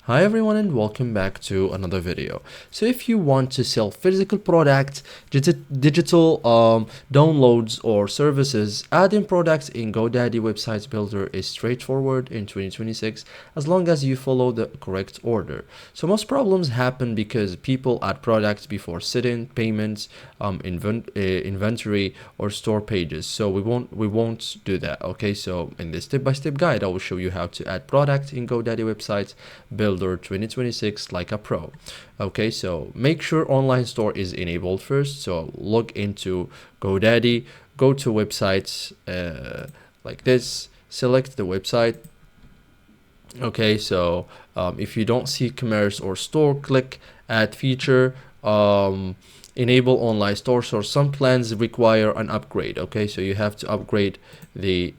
Hi everyone and welcome back to another video. So if you want to sell physical products, digital downloads or services, adding products in GoDaddy website builder is straightforward in 2026 as long as you follow the correct order. So most problems happen because people add products before setting payments, inventory or store pages. So we won't do that. Okay, so in this step-by-step guide I will show you how to add products in GoDaddy websites builder 2026 like a pro. Okay, so make sure online store is enabled first. So log into GoDaddy, go to websites like this, select the website. Okay, so if you don't see commerce or store, click add feature, enable online store. So some plans require an upgrade. Okay, so you have to upgrade the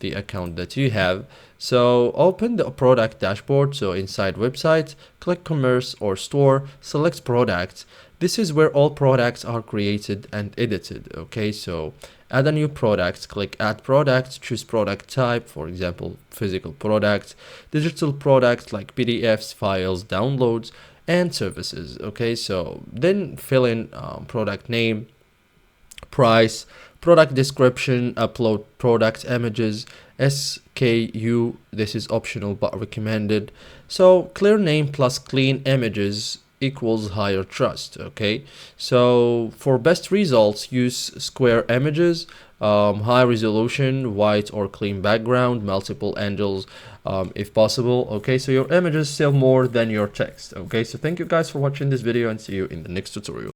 account that you have. So open the product dashboard. So inside website, click commerce or store, select products. This is where all products are created and edited. Okay, so add a new product, click add product, choose product type, for example physical products, digital products like PDFs, files, downloads, and services. Okay, so then fill in product name, price, product description, upload product images, SKU, this is optional but recommended. So clear name plus clean images equals higher trust. Okay, so for best results use square images, high resolution, white or clean background, multiple angles if possible. Okay, so your images sell more than your text. Okay, so thank you guys for watching this video and see you in the next tutorial.